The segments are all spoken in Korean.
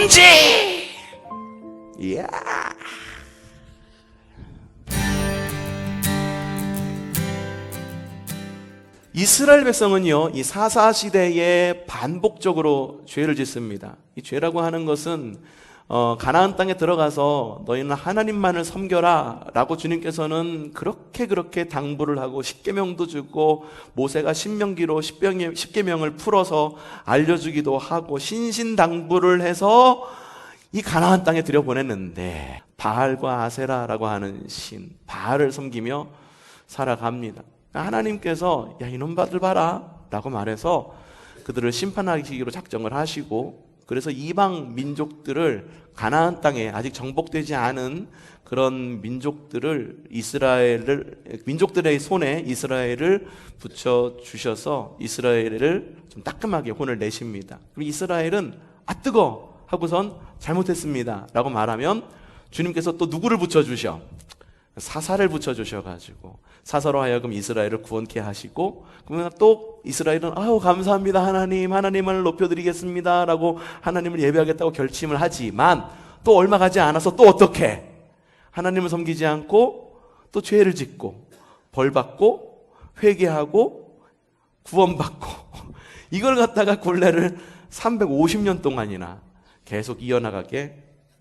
금지! 이야. 이스라엘 백성은요, 이 사사 시대에 반복적으로 죄를 짓습니다. 이 죄라고 하는 것은 가나안 땅에 들어가서 너희는 하나님만을 섬겨라 라고 주님께서는 그렇게 당부를 하고 십계명도 주고, 모세가 신명기로 십계명을 풀어서 알려주기도 하고 신신당부를 해서 이 가나안 땅에 들여보냈는데, 바알과 아세라라고 하는 신, 바알을 섬기며 살아갑니다. 하나님께서 야, 이놈들 봐라 라고 말해서 그들을 심판하시기로 작정을 하시고, 그래서 이방 민족들을, 가나안 땅에 아직 정복되지 않은 그런 민족들의 손에 이스라엘을 붙여주셔서 이스라엘을 좀 따끔하게 혼을 내십니다. 그럼 이스라엘은 아 뜨거 하고선 잘못했습니다 라고 말하면 주님께서 또 누구를 붙여주셔? 사사를 붙여주셔가지고 사사로 하여금 이스라엘을 구원케 하시고, 그러면 또 이스라엘은 아유 감사합니다 하나님을 높여드리겠습니다 라고 하나님을 예배하겠다고 결심을 하지만, 또 얼마 가지 않아서 또 어떻게 하나님을 섬기지 않고 또 죄를 짓고 벌받고 회개하고 구원받고 이걸 갖다가 굴레를 350년 동안이나 계속 이어나가게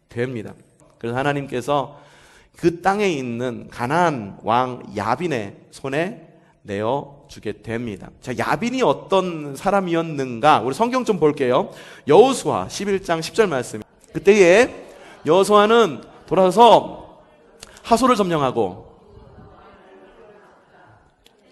됩니다. 그래서 하나님께서 그 땅에 있는 가나안 왕 야빈의 손에 내어주게 됩니다. 자, 야빈이 어떤 사람이었는가? 우리 성경 좀 볼게요. 여호수아 11장 10절 말씀. 그때에 여호수아는 돌아서 하솔을 점령하고,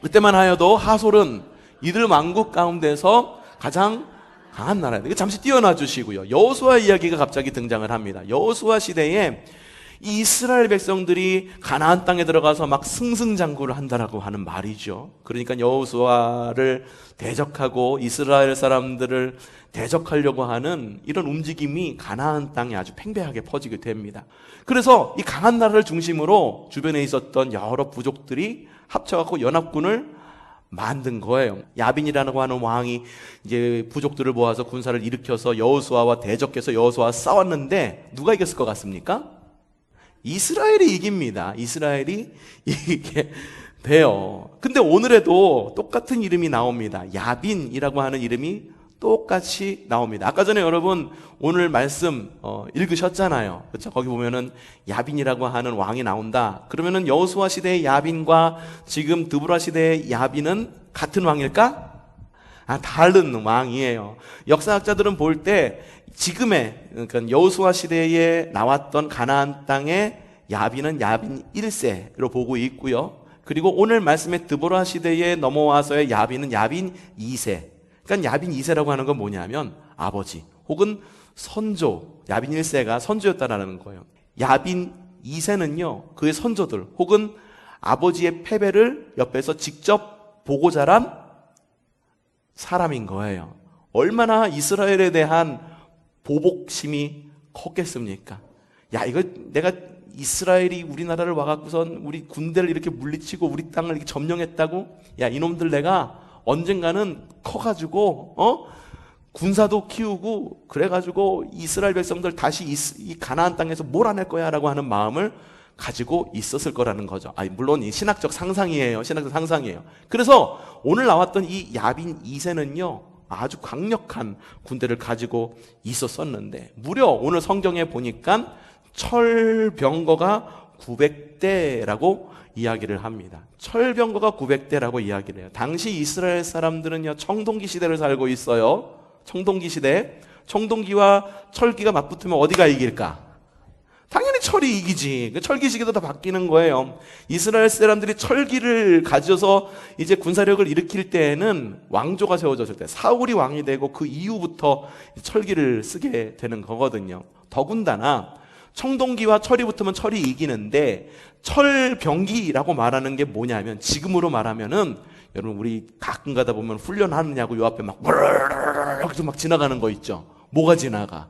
그때만 하여도 하솔은 이들 왕국 가운데서 가장 강한 나라예요. 잠시 띄워놔 주시고요. 여호수아 이야기가 갑자기 등장을 합니다. 여호수아 시대에 이 이스라엘 백성들이 가나안 땅에 들어가서 막 승승장구를 한다라고 하는 말이죠. 그러니까 여호수아를 대적하고 이스라엘 사람들을 대적하려고 하는 이런 움직임이 가나안 땅에 아주 팽배하게 퍼지게 됩니다. 그래서 이 강한 나라를 중심으로 주변에 있었던 여러 부족들이 합쳐갖고 연합군을 만든 거예요. 야빈이라고 하는 왕이 이제 부족들을 모아서 군사를 일으켜서 여호수아와 대적해서 여호수아와 싸웠는데 누가 이겼을 것 같습니까? 이스라엘이 이깁니다. 이스라엘이 이기게 돼요. 근데 오늘에도 똑같은 이름이 나옵니다. 야빈이라고 하는 이름이 똑같이 나옵니다. 아까 전에 여러분 오늘 말씀 읽으셨잖아요. 그렇죠? 거기 보면은 야빈이라고 하는 왕이 나온다. 그러면은 여호수아 시대의 야빈과 지금 드보라 시대의 야빈은 같은 왕일까? 다른 왕이에요. 역사학자들은 볼 때 지금의, 그러니까 여호수아 시대에 나왔던 가나안 땅의 야빈은 야빈 1세로 보고 있고요. 그리고 오늘 말씀의 드보라 시대에 넘어와서의 야빈은 야빈 2세. 그러니까 야빈 2세라고 하는 건 뭐냐면 아버지 혹은 선조, 야빈 1세가 선조였다라는 거예요. 야빈 2세는요, 그의 선조들 혹은 아버지의 패배를 옆에서 직접 보고 자란 사람인 거예요. 얼마나 이스라엘에 대한 보복심이 컸겠습니까? 야, 이거 내가 이스라엘이 우리나라를 와갖고선 우리 군대를 이렇게 물리치고 우리 땅을 이렇게 점령했다고? 야, 이놈들 내가 언젠가는 커가지고 군사도 키우고 그래가지고 이스라엘 백성들 다시 이 가나안 땅에서 몰아낼 거야 라고 하는 마음을 가지고 있었을 거라는 거죠. 물론 이 신학적 상상이에요. 신학적 상상이에요. 그래서 오늘 나왔던 이 야빈 2세는요, 아주 강력한 군대를 가지고 있었었는데, 무려 오늘 성경에 보니까 철병거가 900대라고 이야기를 합니다. 철병거가 900대라고 이야기를 해요. 당시 이스라엘 사람들은요, 청동기 시대를 살고 있어요. 청동기 시대. 청동기와 철기가 맞붙으면 어디가 이길까? 당연히 철이 이기지. 철기 시기도 다 바뀌는 거예요. 이스라엘 사람들이 철기를 가져서 이제 군사력을 일으킬 때에는 왕조가 세워졌을 때, 사울이 왕이 되고 그 이후부터 철기를 쓰게 되는 거거든요. 더군다나 청동기와 철이 붙으면 철이 이기는데, 철병기라고 말하는 게 뭐냐면, 지금으로 말하면은 여러분 우리 가끔 가다 보면 훈련하느냐고 요 앞에 막 지나가는 거 있죠. 뭐가 지나가?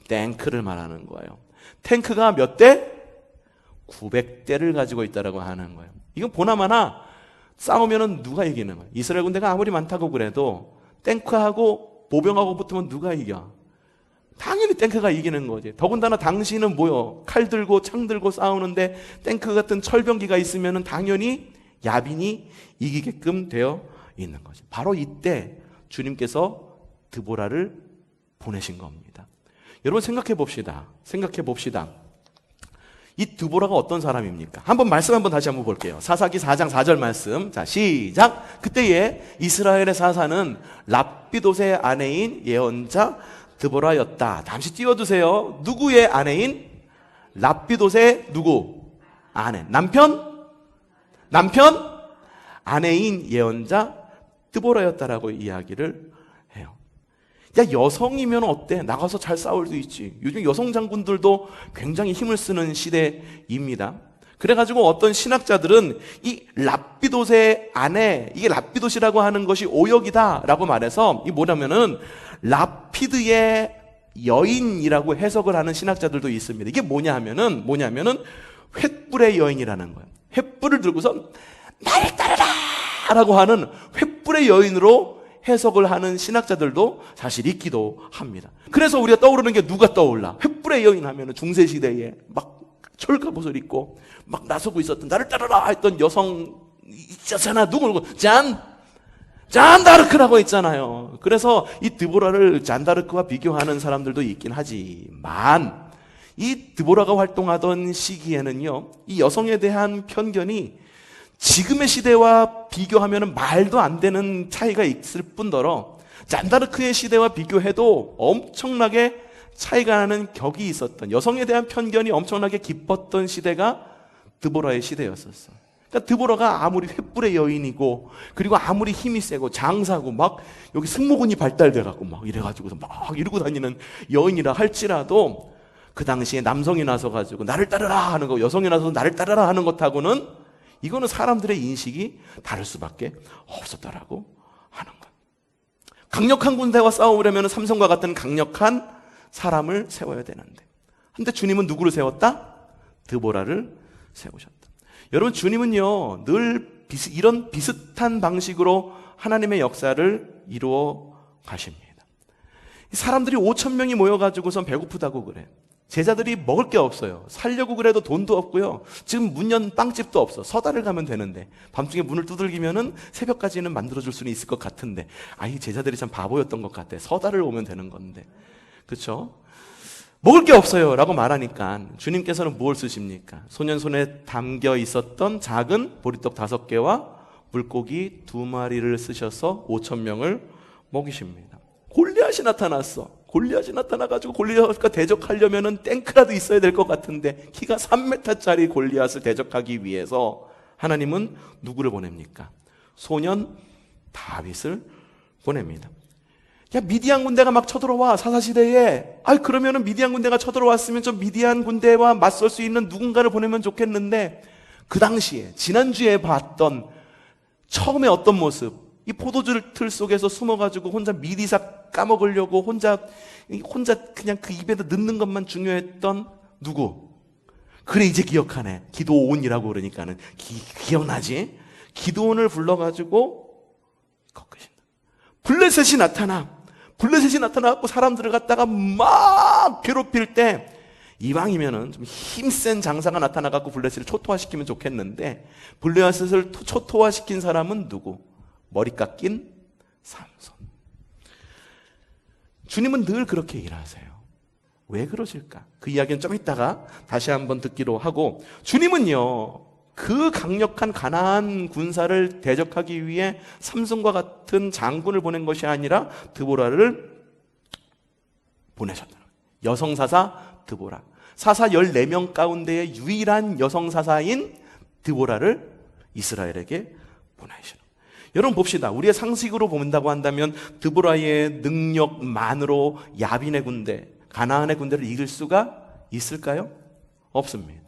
탱크를 말하는 거예요. 탱크가 몇 대? 900대를 가지고 있다라고 하는 거예요. 이건 보나마나 싸우면은 누가 이기는 거예요. 이스라엘 군대가 아무리 많다고 그래도 탱크하고 보병하고 붙으면 누가 이겨? 당연히 탱크가 이기는 거지. 더군다나 당시는 뭐요? 칼 들고 창 들고 싸우는데 탱크 같은 철병기가 있으면 당연히 야빈이 이기게끔 되어 있는 거죠. 바로 이때 주님께서 드보라를 보내신 겁니다. 여러분 생각해 봅시다. 이 드보라가 어떤 사람입니까? 말씀 다시 한번 볼게요. 사사기 4장 4절 말씀. 자, 시작. 그때에 이스라엘의 사사는 랍비돗의 아내인 예언자 드보라였다. 잠시 띄워두세요. 누구의 아내인? 랍비돗의 누구? 아내. 남편? 아내인 예언자 드보라였다라고 이야기를 해요. 야, 여성이면 어때? 나가서 잘 싸울 수 있지. 요즘 여성 장군들도 굉장히 힘을 쓰는 시대입니다. 그래가지고 어떤 신학자들은 이 랍비돗의 아내, 이게 랍비돗이라고 하는 것이 오역이다라고 말해서 이 뭐냐면은 라피드의 여인이라고 해석을 하는 신학자들도 있습니다. 이게 뭐냐면은 횃불의 여인이라는 거예요. 횃불을 들고서 나를 따르라! 라고 하는 횃불의 여인으로 해석을 하는 신학자들도 사실 있기도 합니다. 그래서 우리가 떠오르는 게 누가 떠올라? 횃불의 여인 하면 중세시대에 막 철갑옷을 입고 막 나서고 있었던 나를 따르라 했던 여성 있잖아. 누구? 잔다르크라고 있잖아요. 그래서 이 드보라를 잔다르크와 비교하는 사람들도 있긴 하지만 이 드보라가 활동하던 시기에는요, 이 여성에 대한 편견이 지금의 시대와 비교하면 말도 안 되는 차이가 있을 뿐더러 잔다르크의 시대와 비교해도 엄청나게 차이가 나는 격이 있었던, 여성에 대한 편견이 엄청나게 깊었던 시대가 드보라의 시대였었어. 그러니까 드보라가 아무리 횃불의 여인이고 그리고 아무리 힘이 세고 장사고 막 여기 승모근이 발달돼갖고 막 이래가지고서 막 이러고 다니는 여인이라 할지라도 그 당시에 남성이 나서가지고 나를 따르라 하는 거, 여성이 나서서 나를 따르라 하는 것하고는 이거는 사람들의 인식이 다를 수밖에 없었다라고 하는 것. 강력한 군대와 싸우려면 삼성과 같은 강력한 사람을 세워야 되는데, 근데 주님은 누구를 세웠다? 드보라를 세우셨다. 여러분, 주님은요 늘 이런 비슷한 방식으로 하나님의 역사를 이루어 가십니다. 사람들이 5,000명이 모여가지고선 배고프다고 그래. 제자들이 먹을 게 없어요. 살려고 그래도 돈도 없고요. 지금 문 연 빵집도 없어. 서다를 가면 되는데 밤중에 문을 두들기면은 새벽까지는 만들어줄 수는 있을 것 같은데, 이 제자들이 참 바보였던 것 같아. 서다를 오면 되는 건데, 그렇죠? 먹을 게 없어요 라고 말하니까 주님께서는 무엇을 쓰십니까? 소년 손에 담겨 있었던 작은 보리떡 5개와 물고기 2마리를 쓰셔서 5,000명을 먹이십니다. 골리앗이 나타났어. 골리앗이 나타나가지고 골리앗과 대적하려면 탱크라도 있어야 될 것 같은데, 키가 3m짜리 골리앗을 대적하기 위해서 하나님은 누구를 보냅니까? 소년 다윗을 보냅니다. 야, 미디안 군대가 막 쳐들어와, 사사시대에. 그러면은 미디안 군대가 쳐들어왔으면 좀 미디안 군대와 맞설 수 있는 누군가를 보내면 좋겠는데, 그 당시에 지난주에 봤던 처음에 어떤 모습, 이 포도주 틀 속에서 숨어가지고 혼자 미리사 까먹으려고 혼자 그냥 그 입에다 넣는 것만 중요했던 누구? 그래, 이제 기억하네. 기도온이라고 그러니까는 기억나지? 기도온을 불러가지고 꺾으신다. 블레셋이 나타나고 사람들을 갖다가 막 괴롭힐 때, 이왕이면은 좀 힘센 장사가 나타나갖고 블레셋을 초토화시키면 좋겠는데, 블레셋을 초토화시킨 사람은 누구? 머리 깎인 삼손. 주님은 늘 그렇게 일하세요. 왜 그러실까? 그 이야기는 좀 이따가 다시 한번 듣기로 하고, 주님은요 그 강력한 가나안 군사를 대적하기 위해 삼손과 같은 장군을 보낸 것이 아니라 드보라를 보내셨다. 여성사사 드보라, 사사 14명 가운데의 유일한 여성사사인 드보라를 이스라엘에게 보내시는. 여러분 봅시다. 우리의 상식으로 본다고 한다면 드보라의 능력만으로 야빈의 군대, 가나안의 군대를 이길 수가 있을까요? 없습니다.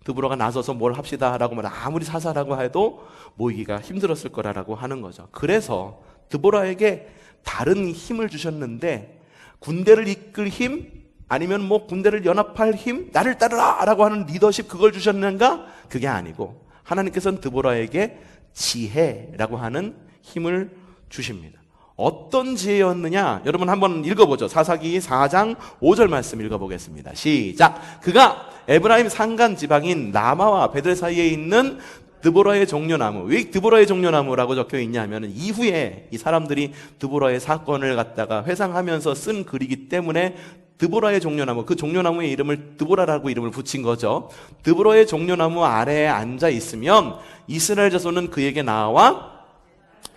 드보라가 나서서 뭘 합시다라고 말하면 아무리 사사라고 해도 모이기가 힘들었을 거라고 하는 거죠. 그래서 드보라에게 다른 힘을 주셨는데, 군대를 이끌 힘, 아니면 군대를 연합할 힘, 나를 따르라 라고 하는 리더십, 그걸 주셨는가? 그게 아니고 하나님께서는 드보라에게 지혜라고 하는 힘을 주십니다. 어떤 지혜였느냐? 여러분 한번 읽어보죠. 사사기 4장 5절 말씀 읽어보겠습니다. 시작. 그가 에브라임 산간 지방인 라마와 베들 사이에 있는 드보라의 종려나무. 왜 드보라의 종려나무라고 적혀 있냐면 이후에 이 사람들이 드보라의 사건을 갖다가 회상하면서 쓴 글이기 때문에 드보라의 종려나무, 그 종려나무의 이름을 드보라라고 이름을 붙인 거죠. 드보라의 종려나무 아래에 앉아 있으면 이스라엘 자손은 그에게 나와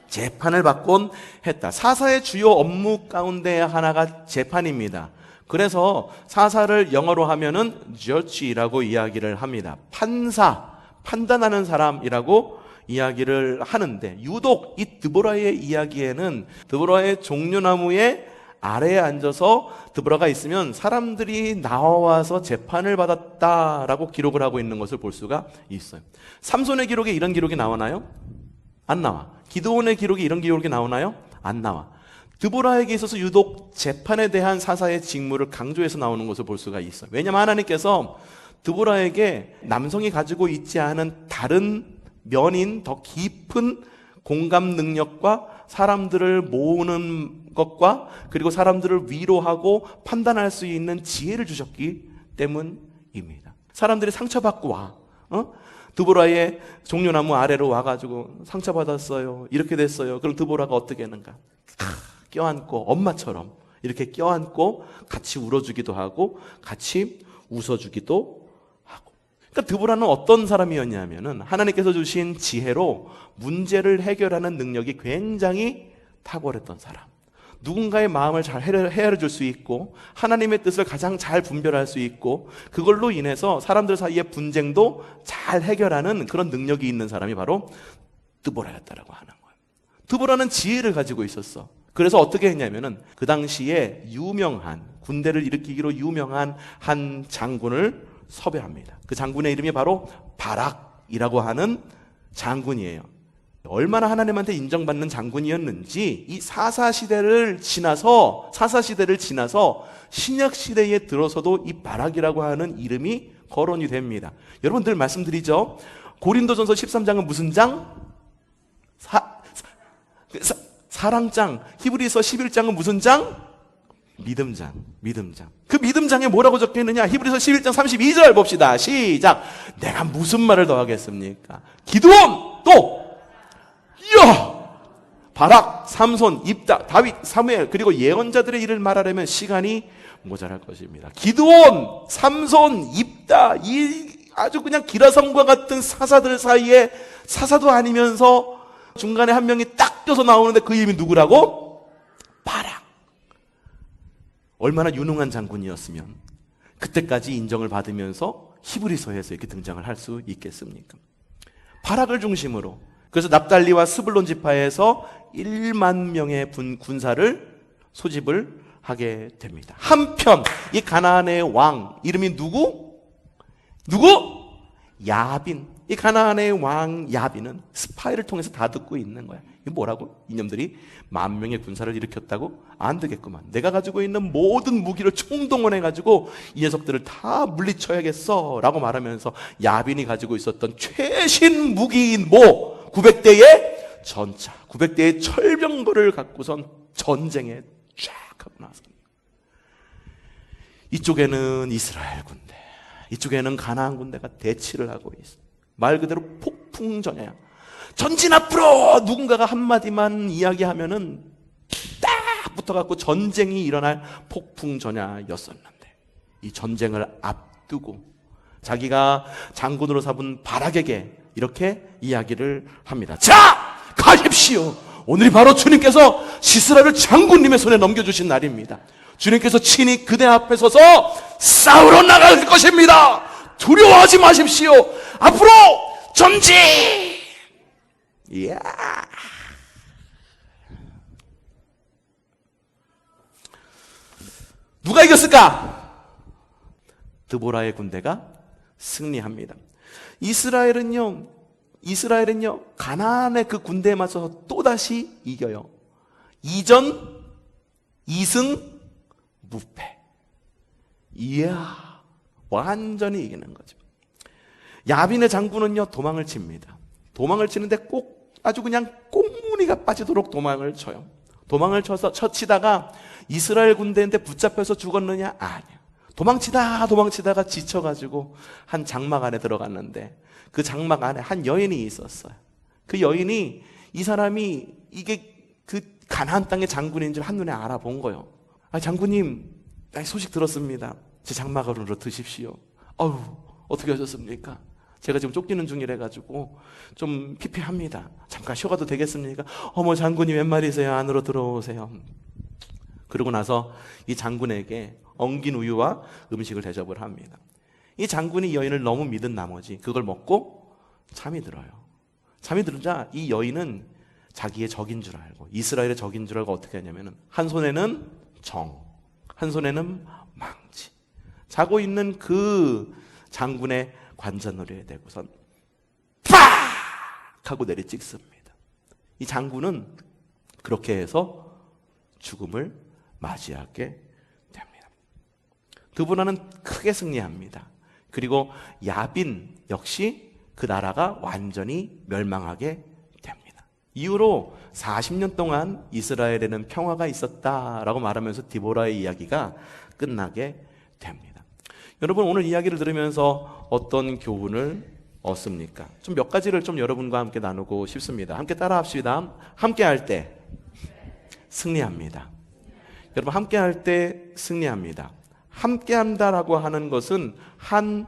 재판을 받곤 했다. 사사의 주요 업무 가운데 하나가 재판입니다. 그래서 사사를 영어로 하면은 judge라고 이야기를 합니다. 판사, 판단하는 사람이라고 이야기를 하는데, 유독 이 드보라의 이야기에는 드보라의 종려나무의 아래에 앉아서 드보라가 있으면 사람들이 나와서 재판을 받았다라고 기록을 하고 있는 것을 볼 수가 있어요. 삼손의 기록에 이런 기록이 나오나요? 안 나와. 기드온의 기록에 이런 기록이 나오나요? 안 나와. 드보라에게 있어서 유독 재판에 대한 사사의 직무를 강조해서 나오는 것을 볼 수가 있어요. 왜냐하면 하나님께서 드보라에게 남성이 가지고 있지 않은 다른 면인 더 깊은 공감 능력과 사람들을 모으는 것과 그리고 사람들을 위로하고 판단할 수 있는 지혜를 주셨기 때문입니다. 사람들이 상처받고 와. 드보라의 종려나무 아래로 와가지고 상처받았어요. 이렇게 됐어요. 그럼 드보라가 어떻게 하는가? 껴안고 엄마처럼 이렇게 껴안고 같이 울어주기도 하고 같이 웃어주기도 하고. 그러니까 드보라는 어떤 사람이었냐면은 하나님께서 주신 지혜로 문제를 해결하는 능력이 굉장히 탁월했던 사람. 누군가의 마음을 잘 헤아려 줄 수 있고 하나님의 뜻을 가장 잘 분별할 수 있고 그걸로 인해서 사람들 사이의 분쟁도 잘 해결하는 그런 능력이 있는 사람이 바로 드보라였다라고 하는 거예요. 드보라는 지혜를 가지고 있었어. 그래서 어떻게 했냐면은 그 당시에 유명한 군대를 일으키기로 유명한 한 장군을 섭외합니다. 그 장군의 이름이 바로 바락이라고 하는 장군이에요. 얼마나 하나님한테 인정받는 장군이었는지 이 사사 시대를 지나서 신약 시대에 들어서도 이 바락이라고 하는 이름이 거론이 됩니다. 여러분 늘 말씀드리죠. 고린도전서 13장은 무슨 장? 사랑장. 히브리서 11장은 무슨 장? 믿음장. 그 믿음장에 뭐라고 적혀 있느냐? 히브리서 11장 32절 봅시다. 시작. 내가 무슨 말을 더 하겠습니까? 기드온 또 이야! 바락, 삼손, 입다, 다윗, 사무엘 그리고 예언자들의 일을 말하려면 시간이 모자랄 것입니다. 기드온, 삼손, 입다 이 아주 그냥 기라성과 같은 사사들 사이에 사사도 아니면서 중간에 한 명이 딱 껴서 나오는데 그 이름이 누구라고? 바락. 얼마나 유능한 장군이었으면 그때까지 인정을 받으면서 히브리서에서 이렇게 등장을 할 수 있겠습니까? 바락을 중심으로 그래서 납달리와 스불론 지파에서 1만 명의 군사를 소집을 하게 됩니다. 한편 이 가나안의 왕 이름이 누구? 야빈. 이 가나안의 왕 야빈은 스파이를 통해서 다 듣고 있는 거야. 이게 뭐라고? 이놈들이 10,000명의 군사를 일으켰다고? 안 되겠구만. 내가 가지고 있는 모든 무기를 총동원해가지고 이 녀석들을 다 물리쳐야겠어 라고 말하면서 야빈이 가지고 있었던 최신 무기인 900대의 전차, 900대의 철병거를 갖고선 전쟁에 쫙 하고 나서 이쪽에는 이스라엘 군대, 이쪽에는 가나안 군대가 대치를 하고 있어. 말 그대로 폭풍전야야. 전진 앞으로 누군가가 한마디만 이야기하면은 딱 붙어갖고 전쟁이 일어날 폭풍전야였었는데 이 전쟁을 앞두고 자기가 장군으로 삼은 바락에게 이렇게 이야기를 합니다. 자, 가십시오. 오늘이 바로 주님께서 시스라를 장군님의 손에 넘겨주신 날입니다. 주님께서 친히 그대 앞에 서서 싸우러 나갈 것입니다. 두려워하지 마십시오. 앞으로 전진! 이야. 누가 이겼을까? 드보라의 군대가 승리합니다. 이스라엘은요 가나안의 그 군대에 맞서서 또다시 이겨요. 2전 2승 무패. 이야, 완전히 이기는 거죠. 야빈의 장군은요 도망을 칩니다. 도망을 치는데 꼭 아주 그냥 꽁무니가 빠지도록 도망을 쳐요. 도망을 치다가 이스라엘 군대한테 붙잡혀서 죽었느냐? 아니야. 도망치다가 지쳐가지고 한 장막 안에 들어갔는데 그 장막 안에 한 여인이 있었어요. 그 여인이 이 사람이 이게 그 가나안 땅의 장군인 줄 한눈에 알아본 거예요. 장군님, 소식 들었습니다. 제 장막 안으로 드십시오. 어떻게 하셨습니까? 제가 지금 쫓기는 중이라 가지고 좀 피폐합니다. 잠깐 쉬어가도 되겠습니까? 어머 장군님 웬 말이세요? 안으로 들어오세요. 그러고 나서 이 장군에게 엉긴 우유와 음식을 대접을 합니다. 이 장군이 이 여인을 너무 믿은 나머지 그걸 먹고 잠이 들어요. 잠이 들자 이 여인은 자기의 적인 줄 알고, 이스라엘의 적인 줄 알고 어떻게 하냐면 한 손에는 정, 한 손에는 망치, 자고 있는 그 장군의 관자놀이에 대고선 팍 하고 내리 찍습니다. 이 장군은 그렇게 해서 죽음을 맞이하게 됩니다. 드보라는 크게 승리합니다. 그리고 야빈 역시 그 나라가 완전히 멸망하게 됩니다. 이후로 40년 동안 이스라엘에는 평화가 있었다라고 말하면서 디보라의 이야기가 끝나게 됩니다. 여러분, 오늘 이야기를 들으면서 어떤 교훈을 얻습니까? 좀 몇 가지를 좀 여러분과 함께 나누고 싶습니다. 함께 따라 합시다. 함께 할 때 승리합니다. 여러분, 함께 할 때 승리합니다. 함께 한다라고 하는 것은 한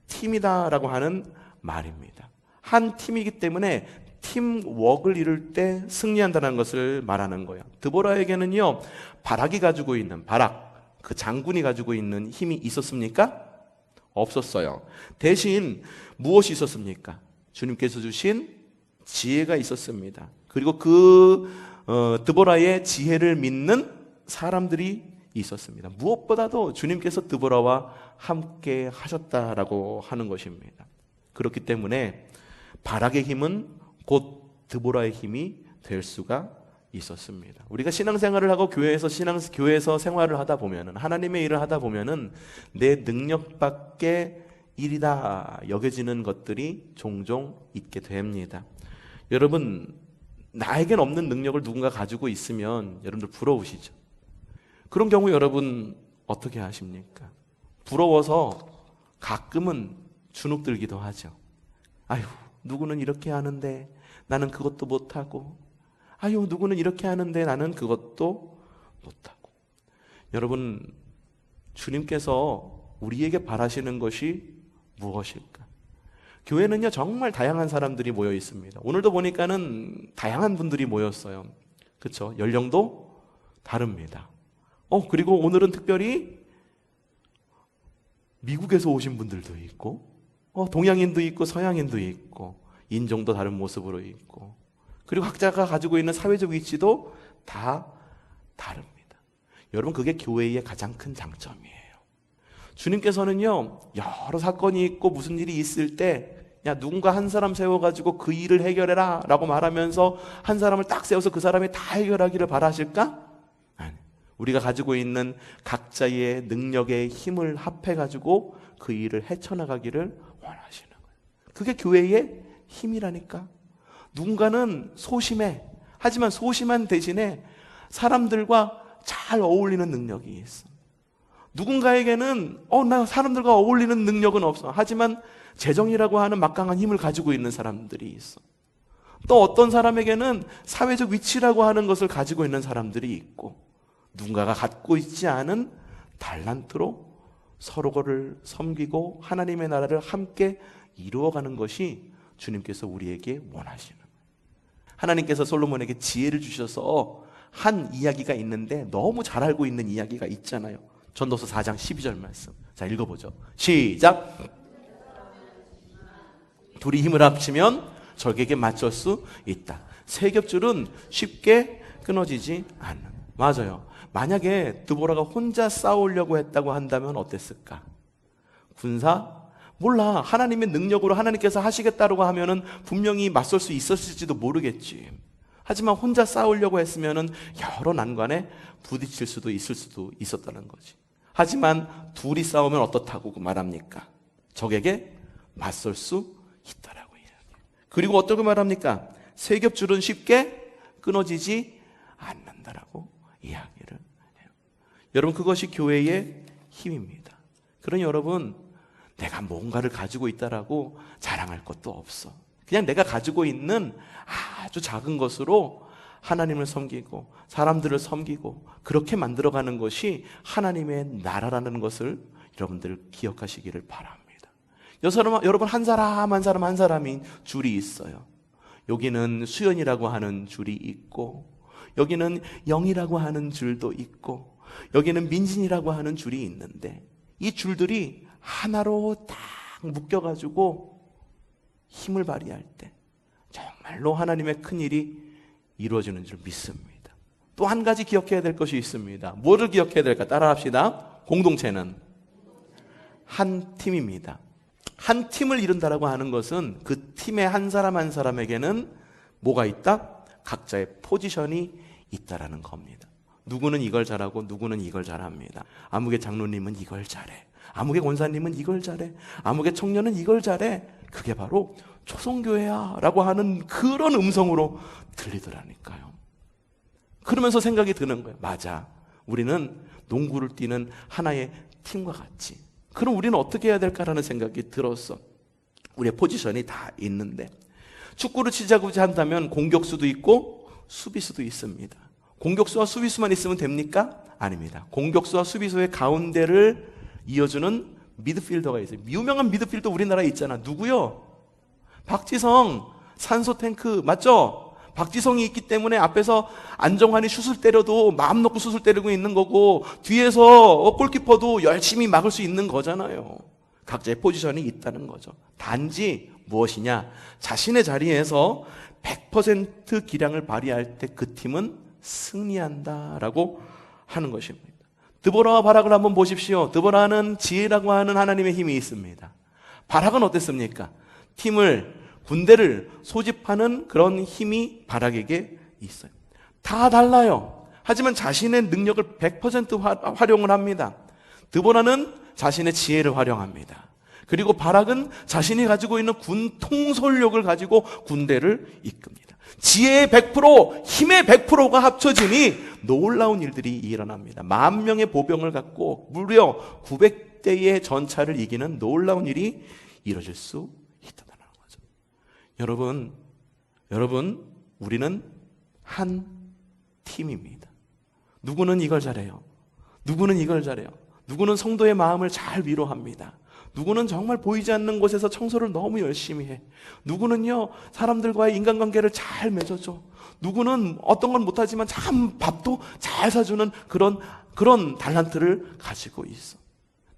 팀이다라고 하는 말입니다. 한 팀이기 때문에 팀워크를 이룰 때 승리한다는 것을 말하는 거예요. 드보라에게는요, 바락이 가지고 있는, 바락, 그 장군이 가지고 있는 힘이 있었습니까? 없었어요. 대신 무엇이 있었습니까? 주님께서 주신 지혜가 있었습니다. 그리고 드보라의 지혜를 믿는 사람들이 있었습니다. 무엇보다도 주님께서 드보라와 함께 하셨다라고 하는 것입니다. 그렇기 때문에 바락의 힘은 곧 드보라의 힘이 될 수가 있었습니다. 우리가 신앙생활을 하고 교회에서 생활을 하다 보면은, 하나님의 일을 하다 보면은 내 능력 밖의 일이다 여겨지는 것들이 종종 있게 됩니다. 여러분, 나에겐 없는 능력을 누군가 가지고 있으면 여러분들 부러우시죠? 그런 경우 여러분 어떻게 하십니까? 부러워서 가끔은 주눅들기도 하죠. 아유, 누구는 이렇게 하는데 나는 그것도 못하고, 아유, 누구는 이렇게 하는데 나는 그것도 못하고. 여러분, 주님께서 우리에게 바라시는 것이 무엇일까? 교회는요, 정말 다양한 사람들이 모여 있습니다. 오늘도 보니까는 다양한 분들이 모였어요. 그렇죠? 연령도 다릅니다. 그리고 오늘은 특별히 미국에서 오신 분들도 있고, 동양인도 있고 서양인도 있고, 인종도 다른 모습으로 있고, 그리고 각자가 가지고 있는 사회적 위치도 다 다릅니다. 여러분, 그게 교회의 가장 큰 장점이에요. 주님께서는요, 여러 사건이 있고 무슨 일이 있을 때 누군가 한 사람 세워가지고 그 일을 해결해라 라고 말하면서 한 사람을 딱 세워서 그 사람이 다 해결하기를 바라실까? 아니, 우리가 가지고 있는 각자의 능력의 힘을 합해가지고 그 일을 헤쳐나가기를 원하시는 거예요. 그게 교회의 힘이라니까. 누군가는 소심해. 하지만 소심한 대신에 사람들과 잘 어울리는 능력이 있어. 누군가에게는 나 사람들과 어울리는 능력은 없어. 하지만 재정이라고 하는 막강한 힘을 가지고 있는 사람들이 있어. 또 어떤 사람에게는 사회적 위치라고 하는 것을 가지고 있는 사람들이 있고, 누군가가 갖고 있지 않은 달란트로 서로를 섬기고 하나님의 나라를 함께 이루어가는 것이 주님께서 우리에게 원하시는 거예요. 하나님께서 솔로몬에게 지혜를 주셔서 한 이야기가 있는데 너무 잘 알고 있는 이야기가 있잖아요. 전도서 4장 12절 말씀. 자, 읽어보죠. 시작. 둘이 힘을 합치면 적에게 맞설 수 있다. 세 겹줄은 쉽게 끊어지지 않는. 맞아요. 만약에 드보라가 혼자 싸우려고 했다고 한다면 어땠을까? 군사? 몰라. 하나님의 능력으로 하나님께서 하시겠다고 하면은 분명히 맞설 수 있었을지도 모르겠지. 하지만 혼자 싸우려고 했으면은 여러 난관에 부딪힐 수도 있었다는 거지. 하지만 둘이 싸우면 어떻다고 말합니까? 적에게 맞설 수 있다라고 이야기해요. 그리고 어떻게 말합니까? 세 겹줄은 쉽게 끊어지지 않는다라고 이야기를 해요. 여러분, 그것이 교회의 힘입니다. 그러니 여러분, 내가 뭔가를 가지고 있다라고 자랑할 것도 없어. 그냥 내가 가지고 있는 아주 작은 것으로 하나님을 섬기고 사람들을 섬기고 그렇게 만들어가는 것이 하나님의 나라라는 것을 여러분들 기억하시기를 바랍니다. 여러분, 한 사람 한 사람 한 사람이 줄이 있어요. 여기는 수연이라고 하는 줄이 있고, 여기는 영이라고 하는 줄도 있고, 여기는 민진이라고 하는 줄이 있는데, 이 줄들이 하나로 딱 묶여가지고 힘을 발휘할 때 정말로 하나님의 큰 일이 이루어지는 줄 믿습니다. 또 한 가지 기억해야 될 것이 있습니다. 뭐를 기억해야 될까? 따라합시다. 공동체는 한 팀입니다. 한 팀을 이룬다라고 하는 것은 그 팀의 한 사람 한 사람에게는 뭐가 있다? 각자의 포지션이 있다라는 겁니다. 누구는 이걸 잘하고 누구는 이걸 잘합니다. 아무개 장로님은 이걸 잘해. 아무개 권사님은 이걸 잘해. 아무개 청년은 이걸 잘해. 그게 바로 초성교회야 라고 하는 그런 음성으로 들리더라니까요. 그러면서 생각이 드는 거예요. 맞아, 우리는 농구를 뛰는 하나의 팀과 같이. 그럼 우리는 어떻게 해야 될까라는 생각이 들었어. 우리의 포지션이 다 있는데, 축구를 치자고 한다면 공격수도 있고 수비수도 있습니다. 공격수와 수비수만 있으면 됩니까? 아닙니다. 공격수와 수비수의 가운데를 이어주는 미드필더가 있어요. 유명한 미드필더 우리나라에 있잖아. 누구요? 박지성. 산소탱크 맞죠? 박지성이 있기 때문에 앞에서 안정환이 슛을 때려도 마음 놓고 슛을 때리고 있는 거고, 뒤에서 골키퍼도 열심히 막을 수 있는 거잖아요. 각자의 포지션이 있다는 거죠. 단지 무엇이냐? 자신의 자리에서 100% 기량을 발휘할 때 그 팀은 승리한다라고 하는 것입니다. 드보라와 바락을 한번 보십시오. 드보라는 지혜라고 하는 하나님의 힘이 있습니다. 바락은 어땠습니까? 군대를 소집하는 그런 힘이 바락에게 있어요. 다 달라요. 하지만 자신의 능력을 100% 활용을 합니다. 드보라는 자신의 지혜를 활용합니다. 그리고 바락은 자신이 가지고 있는 군 통솔력을 가지고 군대를 이끕니다. 지혜의 100%, 힘의 100%가 합쳐지니 놀라운 일들이 일어납니다. 10,000명의 보병을 갖고 무려 900대의 전차를 이기는 놀라운 일이 이루어질 수 있다는 거죠. 여러분, 우리는 한 팀입니다. 누구는 이걸 잘해요. 누구는 이걸 잘해요. 누구는 성도의 마음을 잘 위로합니다. 누구는 정말 보이지 않는 곳에서 청소를 너무 열심히 해. 누구는요, 사람들과의 인간관계를 잘 맺어줘. 누구는 어떤 건 못하지만 참 밥도 잘 사주는 그런 달란트를 가지고 있어.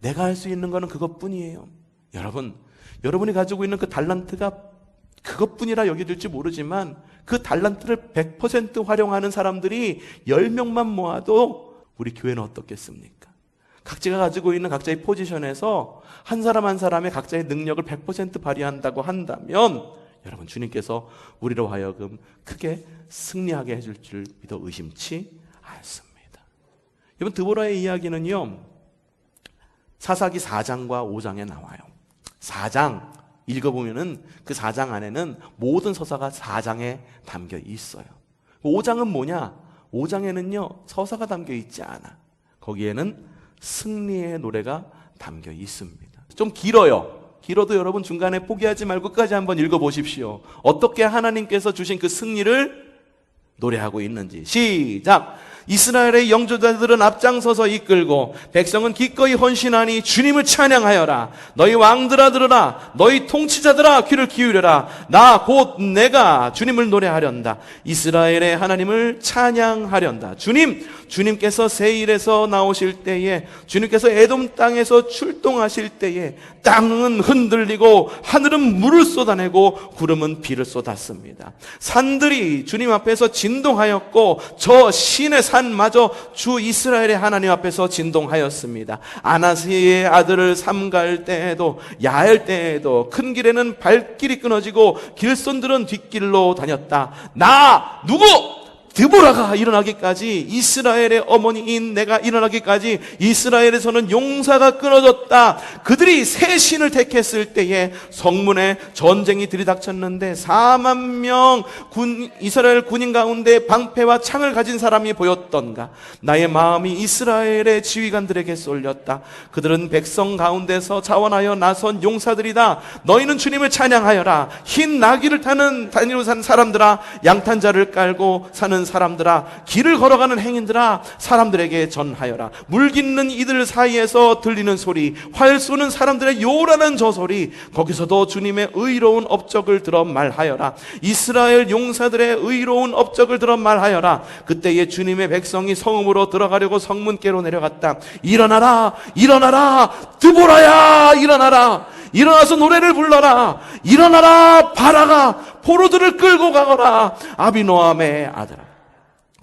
내가 할 수 있는 거는 그것뿐이에요. 여러분이 가지고 있는 그 달란트가 그것뿐이라 여겨질지 모르지만 그 달란트를 100% 활용하는 사람들이 10명만 모아도 우리 교회는 어떻겠습니까? 각자가 가지고 있는 각자의 포지션에서 한 사람 한 사람의 각자의 능력을 100% 발휘한다고 한다면, 여러분, 주님께서 우리로 하여금 크게 승리하게 해줄 줄 믿어 의심치 않습니다. 여러분, 드보라의 이야기는요, 사사기 4장과 5장에 나와요. 4장 읽어보면은 그 4장 안에는 모든 서사가 4장에 담겨 있어요. 5장은 뭐냐? 5장에는요, 서사가 담겨 있지 않아. 거기에는 승리의 노래가 담겨 있습니다. 좀 길어도 여러분 중간에 포기하지 말고 끝까지 한번 읽어보십시오. 어떻게 하나님께서 주신 그 승리를 노래하고 있는지. 시작! 이스라엘의 영조자들은 앞장서서 이끌고 백성은 기꺼이 헌신하니 주님을 찬양하여라. 너희 왕들아 들으라. 너희 통치자들아 귀를 기울여라. 나 곧 내가 주님을 노래하련다. 이스라엘의 하나님을 찬양하련다. 주님께서 세일에서 나오실 때에, 주님께서 에돔 땅에서 출동하실 때에 땅은 흔들리고 하늘은 물을 쏟아내고 구름은 비를 쏟았습니다. 산들이 주님 앞에서 진동하였고 저 신의 산마저 주 이스라엘의 하나님 앞에서 진동하였습니다. 아나스의 아들을 삼갈 때에도 야할 때에도 큰 길에는 발길이 끊어지고 길손들은 뒷길로 다녔다. 나 누구? 드보라가 일어나기까지, 이스라엘의 어머니인 내가 일어나기까지 이스라엘에서는 용사가 끊어졌다. 그들이 새 신을 택했을 때에 성문에 전쟁이 들이닥쳤는데 4만 명 이스라엘 군인 가운데 방패와 창을 가진 사람이 보였던가. 나의 마음이 이스라엘의 지휘관들에게 쏠렸다. 그들은 백성 가운데서 자원하여 나선 용사들이다. 너희는 주님을 찬양하여라. 흰 나귀를 타는 다니로 산 사람들아, 양탄자를 깔고 사는 사람들아, 길을 걸어가는 행인들아, 사람들에게 전하여라. 물 깃는 이들 사이에서 들리는 소리, 활 쏘는 사람들의 요란한 저 소리, 거기서도 주님의 의로운 업적을 들어 말하여라. 이스라엘 용사들의 의로운 업적을 들어 말하여라. 그때에 주님의 백성이 성읍으로 들어가려고 성문께로 내려갔다. 일어나라, 일어나라, 드보라야, 일어나라. 일어나서 노래를 불러라. 일어나라, 바라가 포로들을 끌고 가거라. 아비노함의 아들아.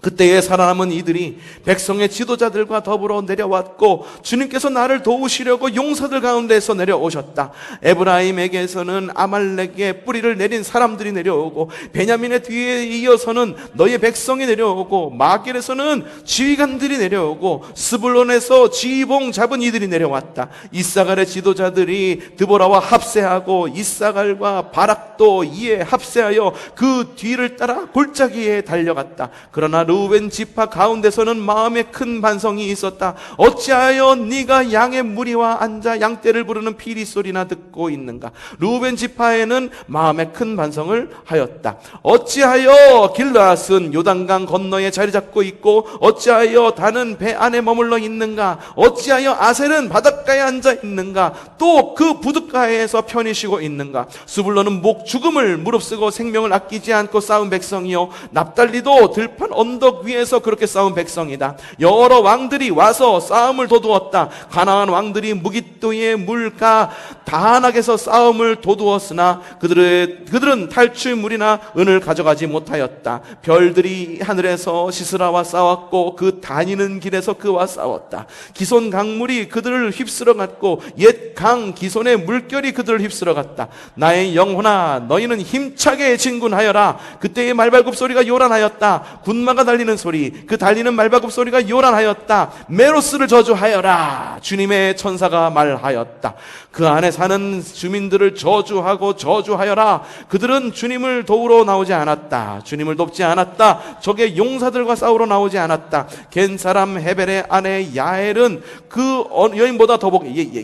그때에 살아남은 이들이 백성의 지도자들과 더불어 내려왔고, 주님께서 나를 도우시려고 용사들 가운데서 내려오셨다. 에브라임에게서는 아말렉의 뿌리를 내린 사람들이 내려오고, 베냐민의 뒤에 이어서는 너의 백성이 내려오고, 마길에서는 지휘관들이 내려오고, 스불론에서 지휘봉 잡은 이들이 내려왔다. 이사갈의 지도자들이 드보라와 합세하고, 이사갈과 바락도 이에 합세하여 그 뒤를 따라 골짜기에 달려갔다. 그러나 루벤 지파 가운데서는 마음에 큰 반성이 있었다. 어찌하여 네가 양의 무리와 앉아 양떼를 부르는 피리 소리나 듣고 있는가? 루벤 지파에는 마음에 큰 반성을 하였다. 어찌하여 길르앗은 요단강 건너에 자리 잡고 있고, 어찌하여 단은 배 안에 머물러 있는가? 어찌하여 아셀은 바닷가에 앉아 있는가? 또 그 부둣가에서 편히 쉬고 있는가? 스불론은 목 죽음을 무릅쓰고 생명을 아끼지 않고 싸운 백성이요, 납달리도 들판 언덕 위에서 그렇게 싸운 백성이다. 여러 왕들이 와서 싸움을 도두었다. 가나안 왕들이 무깃도의 물가 다낙에서 싸움을 도두었으나 그들은 탈취물이나 은을 가져가지 못하였다. 별들이 하늘에서 시스라와 싸웠고, 그 다니는 길에서 그와 싸웠다. 기손 강물이 그들을 휩쓸어 갔고, 옛 강 기손의 물결이 그들을 휩쓸어 갔다. 나의 영혼아, 너희는 힘차게 진군하여라. 그때의 말발굽 소리가 요란하였다. 군마가 달리는 소리, 그 달리는 말발굽 소리가 요란하였다. 메로스를 저주하여라. 주님의 천사가 말하였다. 그 안에 사는 주민들을 저주하여라. 그들은 주님을 도우러 나오지 않았다. 주님을 돕지 않았다. 적의 용사들과 싸우러 나오지 않았다. 겐 사람 헤벨의 아내 야엘은 그 여인보다 더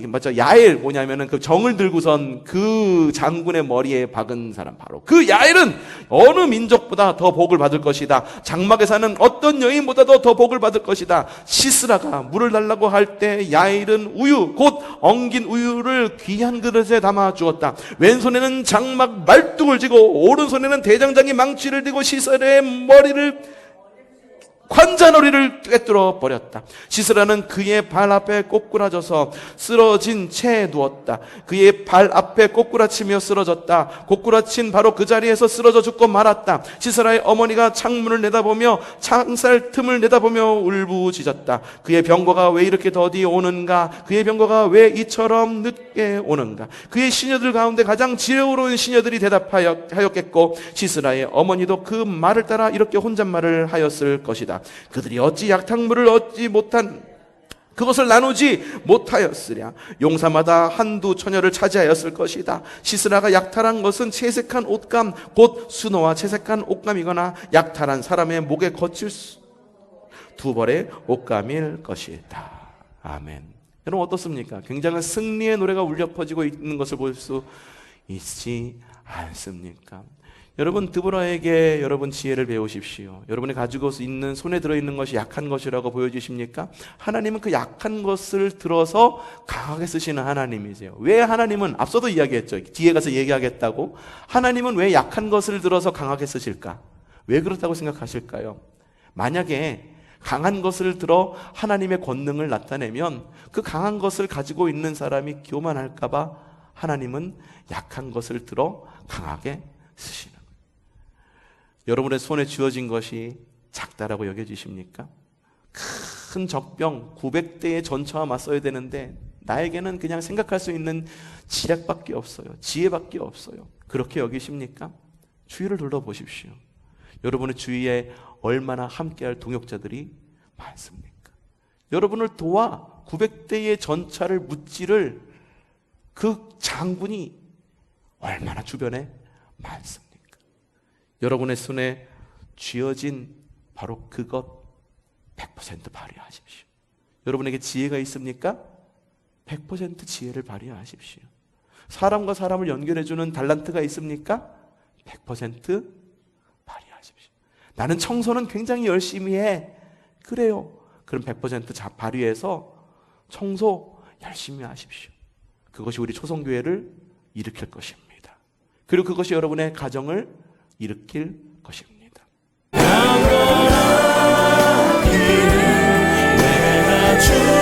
맞죠? 야엘 뭐냐면은 그 정을 들고선 그 장군의 머리에 박은 사람, 바로 그 야엘은 어느 민족보다 더 복을 받을 것이다. 장막에 사는 어떤 여인보다도 더 복을 받을 것이다. 시스라가 물을 달라고 할 때 야엘은 우유, 곧 엉긴 우유를 귀한 그릇에 담아 주었다. 왼손에는 장막 말뚝을 쥐고 오른손에는 대장장이 망치를 들고 시스라의 머리를, 관자놀이를 꿰뚫어 버렸다. 시스라는 그의 발 앞에 꼬꾸라져서 쓰러진 채 누웠다. 그의 발 앞에 꼬꾸라치며 쓰러졌다. 꼬꾸라친 바로 그 자리에서 쓰러져 죽고 말았다. 시스라의 어머니가 창문을 내다보며 창살 틈을 내다보며 울부짖었다. 그의 병거가 왜 이렇게 더디 오는가? 그의 병거가 왜 이처럼 늦게 오는가? 그의 시녀들 가운데 가장 지혜로운 시녀들이 대답하였겠고, 시스라의 어머니도 그 말을 따라 이렇게 혼잣말을 하였을 것이다. 그들이 어찌 약탕물을 얻지 못한 그것을 나누지 못하였으랴. 용사마다 한두 처녀를 차지하였을 것이다. 시스라가 약탈한 것은 채색한 옷감, 곧 수노와 채색한 옷감이거나 약탈한 사람의 목에 거칠 두 벌의 옷감일 것이다. 아멘. 여러분 어떻습니까? 굉장한 승리의 노래가 울려 퍼지고 있는 것을 볼 수 있지 않습니까? 여러분, 드보라에게 여러분 지혜를 배우십시오. 여러분이 가지고 있는, 손에 들어있는 것이 약한 것이라고 보여주십니까? 하나님은 그 약한 것을 들어서 강하게 쓰시는 하나님이세요. 왜 하나님은, 앞서도 이야기했죠. 뒤에 가서 얘기하겠다고. 하나님은 왜 약한 것을 들어서 강하게 쓰실까? 왜 그렇다고 생각하실까요? 만약에 강한 것을 들어 하나님의 권능을 나타내면 그 강한 것을 가지고 있는 사람이 교만할까봐 하나님은 약한 것을 들어 강하게 쓰시는 거예요. 여러분의 손에 쥐어진 것이 작다라고 여겨지십니까? 큰 적병 900대의 전차와 맞서야 되는데 나에게는 그냥 생각할 수 있는 지략밖에 없어요. 지혜밖에 없어요. 그렇게 여기십니까? 주위를 둘러보십시오. 여러분의 주위에 얼마나 함께할 동역자들이 많습니까? 여러분을 도와 900대의 전차를 무찌를 그 장군이 얼마나 주변에 많습니까? 여러분의 손에 쥐어진 바로 그것 100% 발휘하십시오. 여러분에게 지혜가 있습니까? 100% 지혜를 발휘하십시오. 사람과 사람을 연결해주는 달란트가 있습니까? 100% 발휘하십시오. 나는 청소는 굉장히 열심히 해. 그래요. 그럼 100% 발휘해서 청소 열심히 하십시오. 그것이 우리 초성교회를 일으킬 것입니다. 그리고 그것이 여러분의 가정을 일으킬 것입니다. 내가 주